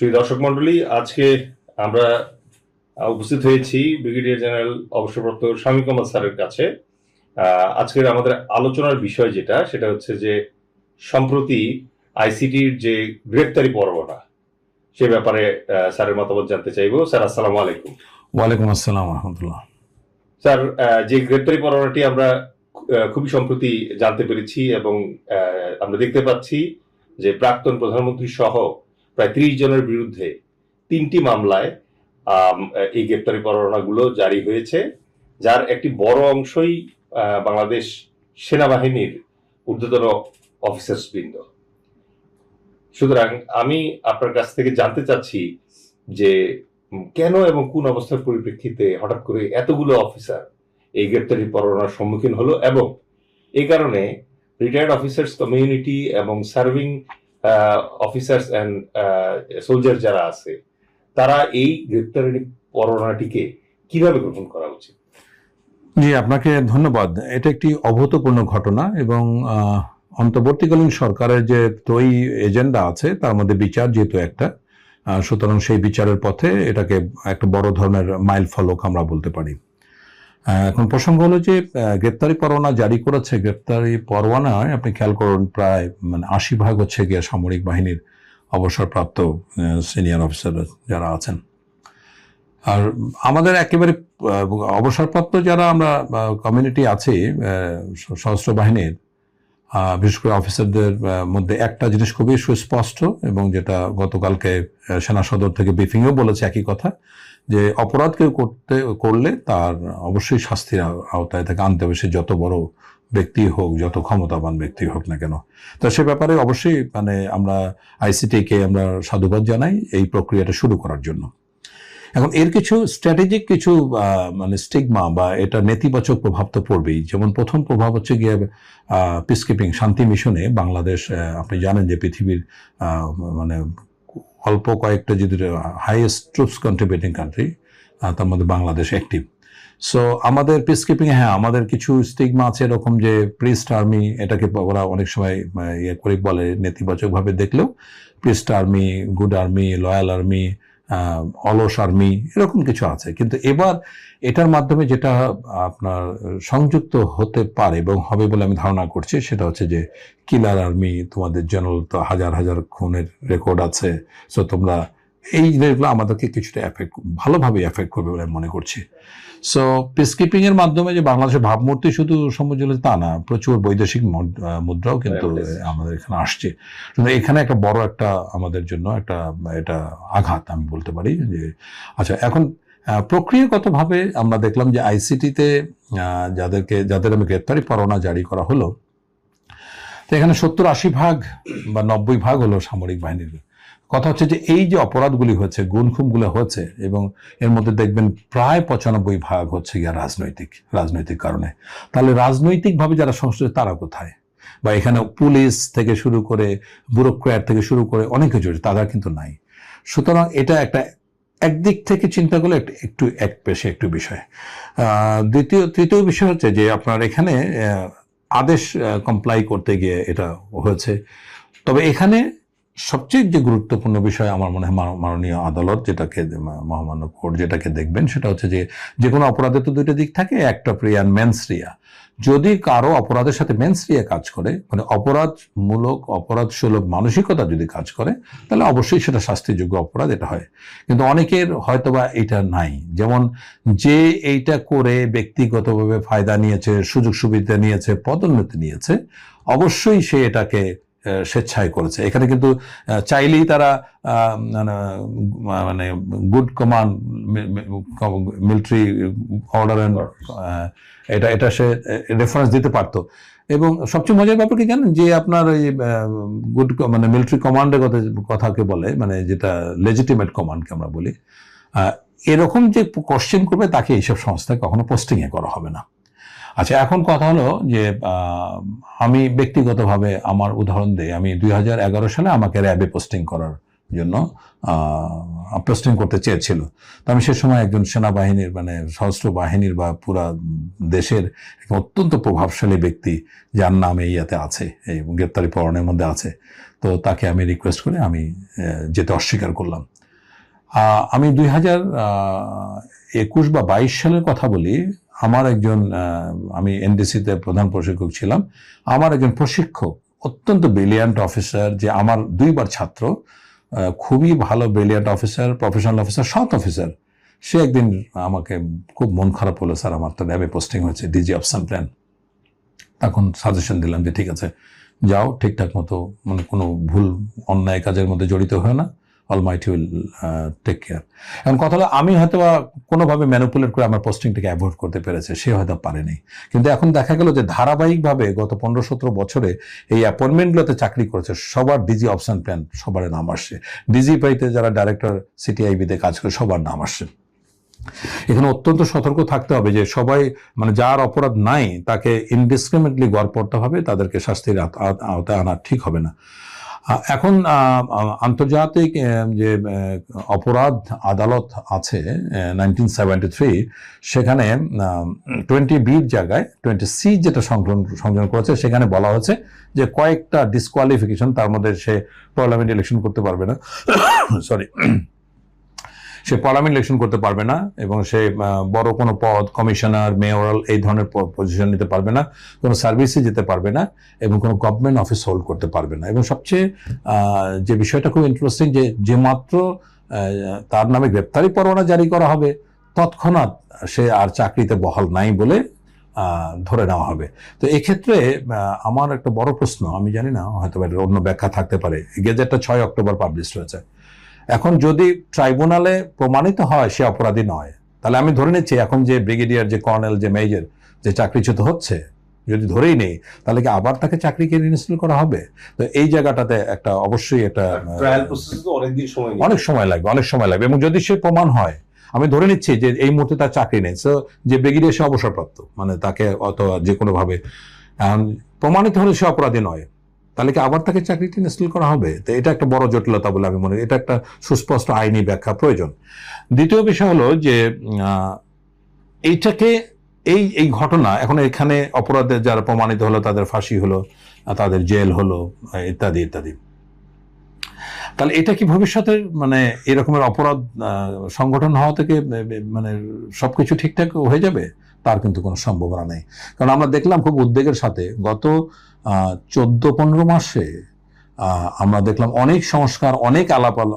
প্রিয় দর্শক মন্ডলী, আজকে আমরা উপস্থিত হয়েছি ব্রিগেডিয়ার জেনারেল অবসরপ্রাপ্ত শামীম কামাল স্যারের কাছে। আজকের আমাদের আলোচনার বিষয় সেটা হচ্ছে যে সম্প্রতি আইসিটির যে গ্রেপ্তারি পরোয়ানা, সে ব্যাপারে স্যারের মতামত জানতে চাইবো। স্যার, আসসালামু আলাইকুম। ওয়ালাইকুম আসসালাম রহমতুল্লাহ। স্যার, যে গ্রেপ্তারি পরোয়ানাটি আমরা খুবই সম্প্রতি জানতে পেরেছি এবং আমরা দেখতে পাচ্ছি যে প্রাক্তন প্রধানমন্ত্রী সহ প্রায় 30 জনের বিরুদ্ধে 3টি মামলায় এই গ্রেপ্তারি পরোয়ানাগুলো জারি হয়েছে, যার একটি বড় অংশই বাংলাদেশ সেনাবাহিনীর ঊর্ধ্বতন অফিসার্স বৃন্দ। সুতরাং আমি আপনার কাছ থেকে জানতে চাচ্ছি যে কেন এবং কোন অবস্থার পরিপ্রেক্ষিতে হঠাৎ করে এতগুলো অফিসার এই গ্রেপ্তারি পরোয়ানার সম্মুখীন হলো, এবং এই কারণে রিটায়ার্ড অফিসার্স কমিউনিটি এবং সার্ভিং অফিসার্স অ্যান্ড সোলজার যারা আছে, তারা এই গ্রেপ্তারি পরোয়ানাটিকে কিভাবে গ্রহণ করা উচিত? জি, আপনাকে ধন্যবাদ। এটা একটি অভূতপূর্ণ ঘটনা এবং অন্তর্বর্তীকালীন সরকারের যে ত্রয়ী এজেন্ডা আছে তার মধ্যে বিচার যেহেতু একটা, সুতরাং সেই বিচারের পথে এটাকে একটা বড় ধরনের মাইল ফলক আমরা বলতে পারি। এখন প্রসঙ্গ হলো যে গ্রেপ্তারি পরোয়ানা জারি করেছে। গ্রেপ্তারি পরোয়ানায় আপনি খেয়াল করুন প্রায় 80% হচ্ছে গিয়ে সামরিক বাহিনীর অবসরপ্রাপ্ত সিনিয়র অফিসার যারা আছেন। আর আমাদের একেবারে অবসরপ্রাপ্ত যারা আমরা কমিউনিটি আছি সশস্ত্র বাহিনীর, বিশেষ করে অফিসারদের মধ্যে একটা জিনিস খুবই সুস্পষ্ট এবং যেটা গতকালকে সেনা সদর থেকে ব্রিফিংও বলেছে একই কথা, যে অপরাধ কেউ করলে তার অবশ্যই শাস্তির আওতায় থেকে আনতে হবে, সে যত বড় ব্যক্তি হোক, যত ক্ষমতাবান ব্যক্তি হোক না কেন। তো সে ব্যাপারে অবশ্যই আমরা আইসিটিকে আমরা সাধুবাদ জানাই এই প্রক্রিয়াটা শুরু করার জন্য। এখন এর কিছু স্ট্র্যাটেজিক কিছু স্টিগমা বা এটা নেতিবাচক প্রভাব তো পড়বেই। যেমন প্রথম প্রভাব হচ্ছে গিয়ে পিসকিপিং শান্তি মিশনে বাংলাদেশ, আপনি জানেন যে পৃথিবীর অল্প কয়েকটা যদি হাইয়েস্ট ট্রুপস কন্ট্রিবিউটিং কান্ট্রি, তার মধ্যে বাংলাদেশ অ্যাক্টিভ। সো আমাদের পিসকিপিং আমাদের কিছু স্টিগমা আছে এরকম যে প্রিস্ট আর্মি, এটাকে ওরা অনেক সময় ইয়ে করে বলে নেতিবাচকভাবে দেখলেও, priest army, good army, loyal army, অলস আর্মি, এরকম কিছু আছে। কিন্তু এবার এটার মাধ্যমে যেটা আপনার সংযুক্ত হতে পারে এবং হবে বলে আমি ধারণা করছি, সেটা হচ্ছে যে কিলার আর্মি, তোমাদের জেনারেল তো হাজার হাজার খুনের রেকর্ড আছে, সো তোমরা এই জিনিসগুলো আমাদেরকে কিছুটা ভালোভাবে এফেক্ট করবে বলে আমি মনে করছি। সো পিসকিপিং এর মাধ্যমে যে বাংলাদেশের ভাবমূর্তি শুধু সমুজ্জ্বল তা না, প্রচুর বৈদেশিক মুদ্রাও কিন্তু আমাদের এখানে আসছে। এখানে একটা বড় একটা আমাদের জন্য এটা আঘাত আমি বলতে পারি। যে আচ্ছা, এখন প্রক্রিয়াগতভাবে আমরা দেখলাম যে আইসিটিতে যাদের আমি গ্রেপ্তারি পরোয়ানা জারি করা হলো, তো এখানে 70-80% বা 90% হলো সামরিক বাহিনীর। কথা হচ্ছে যে এই যে অপরাধগুলি হয়েছে, গুনখুমগুলো হয়েছে, এবং এর মধ্যে দেখবেন প্রায় 95% হচ্ছে গিয়ে রাজনৈতিক কারণে। তাহলে রাজনৈতিকভাবে যারা সংশ্লিষ্ট তারা কোথায়? বা এখানে পুলিশ থেকে শুরু করে ব্যুরোক্র্যাট থেকে শুরু করে অনেকে জড়িত, তারা কিন্তু নাই। সুতরাং এটা একদিক থেকে চিন্তা করলে একটু একটু বিষয়। তৃতীয় বিষয় হচ্ছে যে আপনার এখানে আদেশ কমপ্লাই করতে গিয়ে এটা হয়েছে। তবে এখানে সবচেয়ে যে গুরুত্বপূর্ণ বিষয় আমার মনে হয় মাননীয় আদালত মহামান্য কোর্ট যেটাকে দেখবেন, সেটা হচ্ছে যে কোনো অপরাধের তো দুইটা দিক থাকে, একটা প্রিয়া মেন্স রিয়া। যদি কারো অপরাধের সাথে মেন্স রিয়া কাজ করে, অপরাধ সুলভ মানসিকতা যদি কাজ করে, তাহলে অবশ্যই সেটা শাস্তিযোগ্য অপরাধ এটা হয়। কিন্তু অনেকের হয়তোবা এটা নাই। যেমন যে এইটা করে ব্যক্তিগতভাবে ফায়দা নিয়েছে, সুযোগ সুবিধা নিয়েছে, পদোন্নতি নিয়েছে, অবশ্যই সে এটাকে স্বেচ্ছায় করেছে। এখানে কিন্তু চাইলেই তারা গুড কমান্ড, মিলিটারি অর্ডার এটা সে রেফারেন্স দিতে পারতো। এবং সবচেয়ে মজার ব্যাপার কি জানেন, যে আপনার ওই মিলিটারি কমান্ডের কথাকে বলে, যেটা লেজিটিমেট কমান্ডকে আমরা বলি, এরকম যে কোশ্চেন করবে তাকে এইসব সংস্থায় কখনো পোস্টিংয়ে করা হবে না। আচ্ছা, এখন কথা হলো যে আমি ব্যক্তিগতভাবে আমার উদাহরণ দিই। আমি 2011 সালে আমাকে র্যাবে পোস্টিং করার জন্য পোস্টিং করতে চেয়েছিল। তো আমি সে সময় একজন সেনাবাহিনীর মানে সশস্ত্র বাহিনীর বা পুরা দেশের অত্যন্ত প্রভাবশালী ব্যক্তি যার নাম এই ইয়াতে আছে, এই গ্রেপ্তারি পরোয়ানার মধ্যে আছে, তো তাকে আমি রিকোয়েস্ট করে আমি যেতে অস্বীকার করলাম। আমি 2021 বা 22 সালের কথা বলি। আমার একজন আমি এনডিসিতে প্রধান প্রশিক্ষক ছিলাম, আমার একজন প্রশিক্ষক অত্যন্ত ব্রিলিয়ান্ট অফিসার, যে আমার 2বার ছাত্র, খুবই ভালো ব্রিলিয়ান্ট অফিসার, প্রফেশনাল অফিসার, সৎ অফিসার, সে একদিন আমাকে খুব মন খারাপ হলো, স্যার আমার তো র্যাবে পোস্টিং হয়েছে, ডিজি অপশন প্ল্যান। তখন সাজেশন দিলাম যে ঠিক আছে যাও, ঠিকঠাক মতো মানে কোনো ভুল অন্যায় কাজের মধ্যে জড়িত হয় না, অলমাইটি উইল টেক কেয়ার। এখন কথা হলো আমি হয়তো কোনোভাবে ম্যানিপুলেট করে আমার পোস্টিংটাকে অ্যাভয়েড করতে পেরেছে, সে হয়তো পারেনি। কিন্তু এখন দেখা গেল যে ধারাবাহিকভাবে গত 15-17 বছরে এই অ্যাপয়েন্টমেন্টগুলোতে চাকরি করেছে সবার ডিজি অপশন প্ল্যান, সবার নাম আসছে। ডিজিপিতে যারা ডাইরেক্টর সিটিআইবিতে কাজ করে সবার নাম আসছে। এখানে অত্যন্ত সতর্ক থাকতে হবে যে সবাই মানে যার অপরাধ নাই তাকে ইনডিসক্রিমিনেটলি গড়পড়তাভাবে তাদেরকে শাস্তির আওতায় আনা ঠিক হবে না। এখন আন্তর্জাতিক যে অপরাধ আদালত আছে 1973, সেখানে 20B জায়গায় 20C যেটা সংযোজন করেছে, সেখানে বলা হয়েছে যে কয়েকটা ডিসকোয়ালিফিকেশন, তার মধ্যে সে পার্লামেন্ট ইলেকশন করতে পারবে না, সরি, সে পার্লামেন্ট ইলেকশন করতে পারবে না, এবং সে বড় কোনো পদ, কমিশনার, মেয়রাল এই ধরনের পজিশন নিতে পারবে না, কোনো সার্ভিসে যেতে পারবে না, এবং কোনো গভর্নমেন্ট অফিস হোল্ড করতে পারবে না। এবং সবচেয়ে যে বিষয়টা খুব ইন্টারেস্টিং, যে মাত্র তার নামে গ্রেপ্তারি পরোয়ানা জারি করা হবে তৎক্ষণাৎ সে আর চাকরিতে বহাল নাই বলে ধরে নেওয়া হবে। তো এক্ষেত্রে আমার একটা বড় প্রশ্ন, আমি জানি না হয়তো অন্য ব্যাখ্যা থাকতে পারে, গেজেটটা 6 অক্টোবর পাবলিশ হয়েছে। এখন যদি ট্রাইব্যুনালে প্রমাণিত হয় সে অপরাধী নয়, তাহলে আমি ধরে নিচ্ছি এখন যে ব্রিগেডিয়ার, যে কর্নেল, যে মেজর, যে চাকরিচ্যুত হচ্ছে, যদি ধরেই নেই, তাহলে কি আবার তাকে চাকরিকে রিইনস্টল করা হবে? তো এই জায়গাটাতে একটা অবশ্যই একটা ট্রায়াল প্রসেস তো অনেক সময় লাগবে, এবং যদি সে প্রমাণ হয়, আমি ধরে নিচ্ছি যে এই মুহূর্তে তার চাকরি নেই, সো যে ব্রিগেডিয়ার সে অবসরপ্রাপ্ত, মানে তাকে অথবা যে কোনো ভাবে প্রমাণিত হলে সে অপরাধী নয়, তাহলে কি আবার তাকে চাকরিটি ইনস্টল করা হবে? তো এটা একটা বড় জটিলতা বলে আমি মনে করি, এটা একটা সুস্পষ্ট আইনি ব্যাখ্যা প্রয়োজন। দ্বিতীয় বিষয় হলো যে এইটাকে এই ঘটনা এখন এখানে অপরাধের যারা প্রমাণিত হলো তাদের ফাঁসি হলো, তাদের জেল হলো, ইত্যাদি ইত্যাদি। তাহলে এটা কি ভবিষ্যতের মানে এরকমের অপরাধ সংগঠন হওয়া থেকে মানে সবকিছু ঠিকঠাক হয়ে যাবে? তার কিন্তু কোনো সম্ভাবনা নেই। কারণ আমরা দেখলাম খুব উদ্বেগের সাথে গত 14-15 মাসে আমরা দেখলাম অনেক সংস্কার, অনেক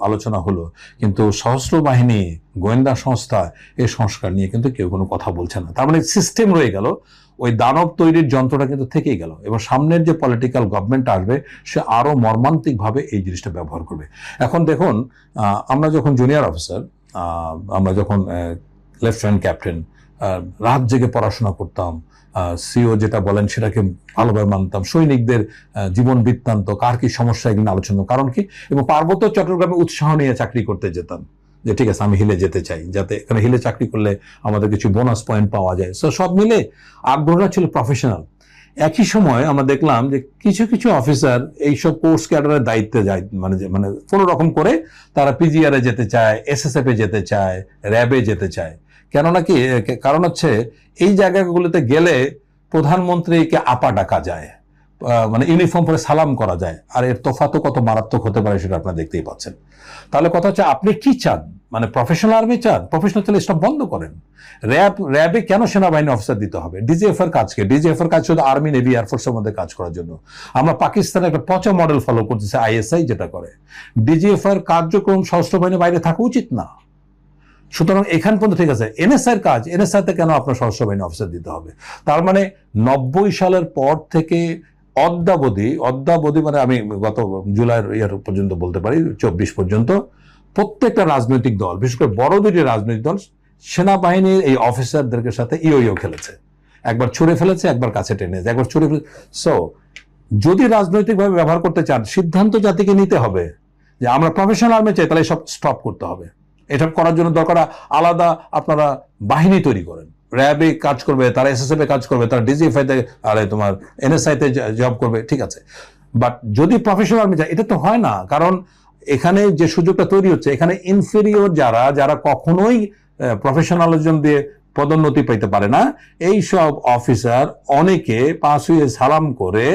আলোচনা হলো, কিন্তু সশস্ত্র বাহিনী, গোয়েন্দা সংস্থা এই সংস্কার নিয়ে কিন্তু কেউ কোনো কথা বলছে না। তার মানে সিস্টেম রয়ে গেল, ওই দানব তৈরির যন্ত্রটা কিন্তু থেকেই গেল, এবং সামনের যে পলিটিক্যাল গভর্নমেন্ট আসবে সে আরো মর্মান্তিকভাবে এই জিনিসটা ব্যবহার করবে। এখন দেখুন, আমরা যখন জুনিয়র অফিসার, আমরা যখন লেফটেন্যান্ট ক্যাপ্টেন, রাত জেগে পড়াশোনা করতাম, সিও যেটা বলেন সেটাকে ভালোভাবে মানতাম, সৈনিকদের জীবন বৃত্তান্ত, কার কি সমস্যা এগুলো আলোচনা, কারণ কি, এবং পার্বত্য চট্টগ্রামে উৎসাহ নিয়ে চাকরি করতে যেতাম, যে ঠিক আছে আমি হিলে যেতে চাই, যাতে এখানে হিলে চাকরি করলে আমাদের কিছু বোনাস পয়েন্ট পাওয়া যায়। সো সব মিলে আগ্রহটা ছিল প্রফেশনাল। একই সময় আমরা দেখলাম যে কিছু কিছু অফিসার এইসব কোর্স ক্যাডারের দায়িত্বে যায়, মানে কোনো রকম করে তারা পিজিআর এ যেতে চায়, এসএসএফ এ যেতে চায়, র্যাবে যেতে চায়। কেননা কি, কারণ হচ্ছে এই জায়গাগুলোতে গেলে প্রধানমন্ত্রীকে আপা ডাকা যায়, মানে ইউনিফর্ম পরে সালাম করা যায়, আর এর তফাৎ কত মারাত্মক হতে পারে সেটা আপনারা দেখতেই পাচ্ছেন। তাহলে কথা হচ্ছে আপনি কি চান, মানে প্রফেশনাল আর্মি চান? প্রফেশনাল চলে স্টপ বন্ধ করেন। র্যাবে কেন সেনাবাহিনী অফিসার দিতে হবে? ডিজিএফ এর কাজকে, ডিজিএফ এর কাজ শুধু আর্মি, নেভি, এয়ারফোর্সের মধ্যে কাজ করার জন্য। আমরা পাকিস্তানে একটা পচা মডেল ফলো করতেছি, আইএসআই যেটা করে। ডিজিএফ এর কার্যক্রম সশস্ত্র বাহিনীর বাইরে থাকা উচিত না। সুতরাং এখান পর্যন্ত ঠিক আছে, এনএসআই এর কাজ, এনএসআই তে কেন আপনার সশস্ত্র বাহিনী অফিসার দিতে হবে? তার মানে 90 সালের পর থেকে অদ্যাবধি মানে আমি গত জুলাইয়ের ইয়ার পর্যন্ত বলতে পারি, 24 পর্যন্ত প্রত্যেকটা রাজনৈতিক দল, বিশেষ করে বড় দুটি রাজনৈতিক দল সেনাবাহিনীর এই অফিসারদেরকে সাথে ইও খেলেছে। একবার ছুড়ে ফেলেছে, একবার কাছে টেনেছে, একবার ছুড়ে ফেলেছে। সো যদি রাজনৈতিকভাবে ব্যবহার করতে চান, সিদ্ধান্ত জাতিকে নিতে হবে যে আমরা প্রফেশনাল আর্মি চাই, তাহলে সব স্টপ করতে হবে। এটা করার জন্য দরকার আলাদা আপনারা বাহিনী তৈরি করেন, র্যাবে কাজ করবে, তারা এসএসএফ এ কাজ করবে, তারা ডিজিএফআই তে, আরে তোমার এনএসআই তে জব করবে, ঠিক আছে। বাট যদি প্রফেশনাল আর্মি চাই, এটা তো হয় না। কারণ এখানে যে সুযোগটা তৈরি হচ্ছে, এখানে ইনফেরিয়র যারা কখনোই প্রফেশনালিজম দিয়ে পদোন্নতি পাইতে পারে না, এই সব অফিসার অনেকে পাশ হয়ে সালাম করে,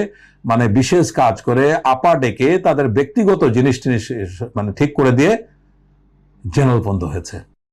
মানে বিশেষ কাজ করে আপা ডেকে তাদের ব্যক্তিগত জিনিস টিনিস মানে ঠিক করে দিয়ে জেনারেল পর্যন্ত হয়েছে।